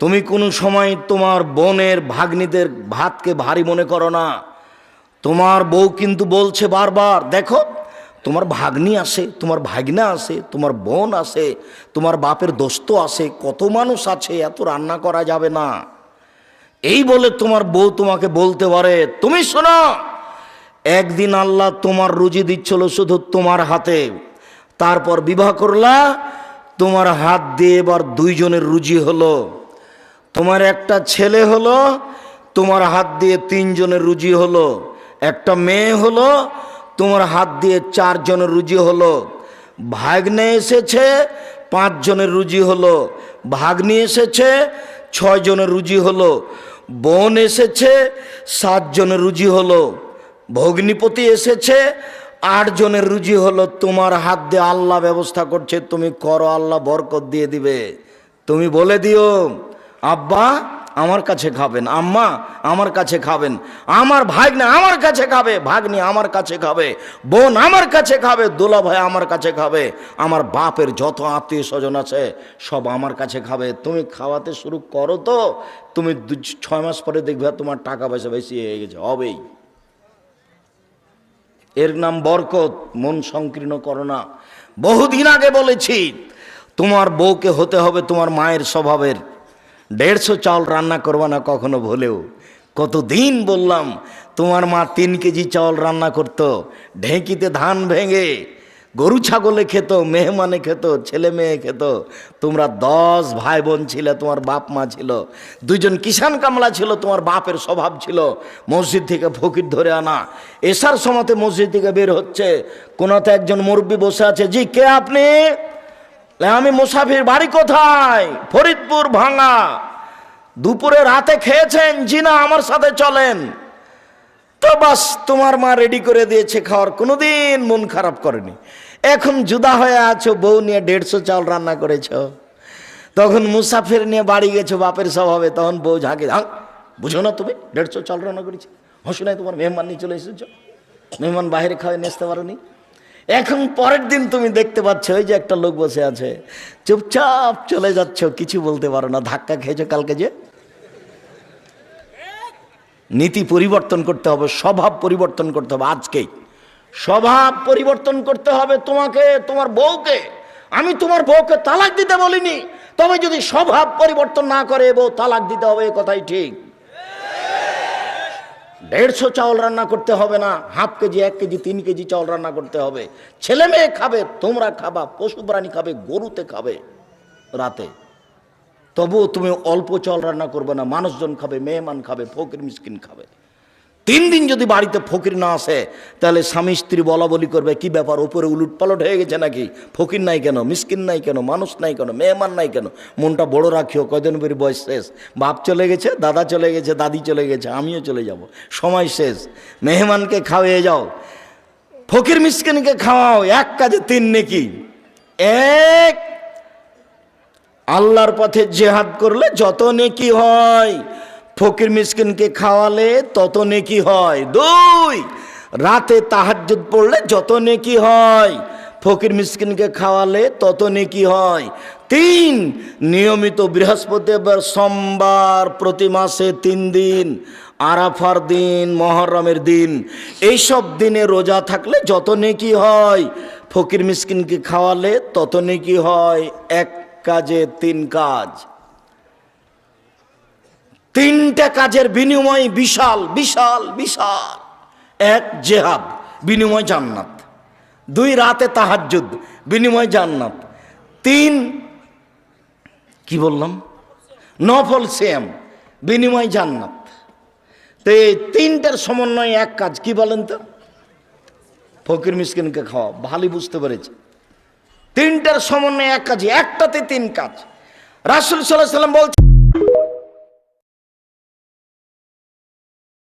তুমি কোনো সময় তোমার বোনের ভাগ্নিদের ভাতকে ভারী মনে করো না। তোমার বউ কিন্তু বলছে বারবার, দেখো তোমার ভাগ্নি আছে, তোমার ভাগনা আছে, তোমার বোন আছে, তোমার বাপের দোস্ত আছে, কত মানুষ আছে, এত রান্না করা যাবে না। এই বলে তোমার বউ তোমাকে বলতে পারে। তুমি শোনো, একদিন আল্লাহ তোমার রুজি দিচ্ছিল শুধু তোমার হাতে, তারপর বিবাহ করলা, তোমার হাত দিয়ে এবার দুইজনের রুজি হলো। তোমার একটা ছেলে হলো, তোমার হাত দিয়ে তিনজনের রুজি হলো। একটা মেয়ে হলো, তোমার হাত দিয়ে চারজনের রুজি হলো। ভাগ্নে এসেছে, 5 জনের রুজি হলো। ভাগ্নি এসেছে, 6 জনের রুজি হলো। বোন এসেছে, 7 জনের রুজি হলো। ভগ্নিপতি এসেছে, 8 জনের রুজি হলো। তোমার হাত দিয়ে আল্লাহ ব্যবস্থা করছে, তুমি করো, আল্লাহ বরকত দিয়ে দিবে। তুমি বলে দিও, আব্বা আমার কাছে খাবেন, আম্মা আমার কাছে খাবেন, আমার ভাগ্নে আমার কাছে খাবে, ভাগ্নি আমার কাছে খাবে, বোন আমার কাছে খাবে, দোলা ভাই আমার কাছে খাবে, আমার বাপের যত আত্মীয় স্বজন আছে সব আমার কাছে খাবে। তুমি খাওয়াতে শুরু করো, তো তুমি 6 মাস পরে দেখবে তোমার টাকা পয়সা বেশি হয়ে গেছে, হবেই। এর নাম বরকত। মন সংকীর্ণ করো না। বহুদিন আগে বলেছি, তোমার বউকে হতে হবে তোমার মায়ের স্বভাবের। 150 চাউল রান্না করবা না কখনো ভুলেও। কতদিন বললাম, তোমার মা 3 কেজি চাউল রান্না করতো, ঢেঁকিতে ধান ভেঙে গরু ছাগলে খেত, মেহমানে খেত, ছেলে মেয়ে খেত। তোমরা 10 ভাই বোন ছিলে, তোমার বাপ মা ছিল, 2 জন কিষান কামলা ছিল। তোমার বাপের স্বভাব ছিল মসজিদ থেকে ফকির ধরে আনা। এসার সময়তে মসজিদ থেকে বের হচ্ছে, কোনোতে একজন মুরব্বী বসে আছে, জি কে আপনি? আমি মুসাফির, বাড়ি কোথায়? ফরিদপুর ভাঙা। দুপুরে রাতে খেয়েছেন? জি না, আমার সাথে চলেন। তো বাস, তোমার মা রেডি করে দিয়েছে খাওয়ার, কোনোদিন মন খারাপ করেনি। এখন জুদা হয়ে আছো, বউ নিয়ে 150 চাউল রান্না করেছ। তখন মুসাফির নিয়ে বাড়ি গেছো বাপের স্বভাবে, তখন বউ ঝাঁকে, বুঝো না তুমি 150 চাউল রান্না করেছি? হসু নাই, তোমার মেহমান নিয়ে চলে এসেছ, মেহমান বাইরে খাওয়াই নিয়ে পারোনি। এখন পরের দিন তুমি দেখতে পাচ্ছ ওই যে একটা লোক বসে আছে, চুপচাপ চলে যাচ্ছ, কিছু বলতে পারো না। ধাক্কা খেয়েছো কালকে যে। নীতি পরিবর্তন করতে হবে, স্বভাব পরিবর্তন করতে হবে আজকেই। স্বভাব পরিবর্তন করতে হবে তোমাকে, তোমার বউকে। আমি তোমার বউকে তালাক দিতে বলিনি, তবে যদি স্বভাব পরিবর্তন না করে বউ তালাক দিতে হবে, এ কথাই ঠিক। 150 চাউল রান্না করতে হবে না, হাফ কেজি, 1 কেজি, 3 কেজি চাউল রান্না করতে হবে। ছেলে মেয়ে খাবে, তোমরা খাবা, পশু প্রাণী খাবে, গরুতে খাবে রাতে। তবুও তুমি অল্প চাউল রান্না করবে না, মানুষজন খাবে, মেহমান খাবে, ফকির মিসকিন খাবে। 3 দিন যদি বাড়িতে ফকির না আসে, তাহলে স্বামী স্ত্রী বলা বলি করবে, কি ব্যাপার, উপরে উলুট পালট হয়ে গেছে নাকি? ফকির নাই কেন, মিসকিন নাই কেন, মানুষ নাই কেন, মেহমান নাই কেন? মনটা বড় রাখিও, কয়দিন পরে বয়স শেষ। বাপ চলে গেছে, দাদা চলে গেছে, দাদি চলে গেছে, আমিও চলে যাব, সময় শেষ। মেহমানকে খাওয়াইয়ে যাও, ফকির মিসকিনকে খাওয়াও, 1 কাজে 3 নেকি। 1, আল্লাহর পথে জিহাদ করলে যত নেকি হয়, ফকির মিসকিনকে খাওয়ালে তত নেকি হয়। 2, রাতে তাহাজ্জুদ পড়লে যত নেকি হয়, ফকির মিসকিনকে খাওয়ালে তত নেকি হয়। 3, নিয়মিত বৃহস্পতিবার, সোমবার, প্রতি মাসে 3 দিন, আরাফার দিন, মহরমের দিন, এইসব দিনে রোজা থাকলে যত নেকি হয়, ফকির মিসকিনকে খাওয়ালে তত নেকি হয়। 1 কাজে 3 কাজ। 3টা কাজের বিনিময় বিশাল বিশাল বিশাল। 1, জিহাদ, বিনিময় জান্নাত। 2, রাতে তাহাজ্জুদ, বিনিময় জান্নাত। 3, কি বললাম, নফল সিয়াম, বিনিময় জান্নাত। তো এই 3টার সমন্বয়ে 1 কাজ, কি বলেন তো? ফকির মিসকিনকে খাওয়া। ভালোই বুঝতে পেরেছি, 3টার সমন্বয়ে 1 কাজ, একটাতে 3 কাজ। রাসূল সাল্লাল্লাহু আলাইহি ওয়াসাল্লাম বলছেন,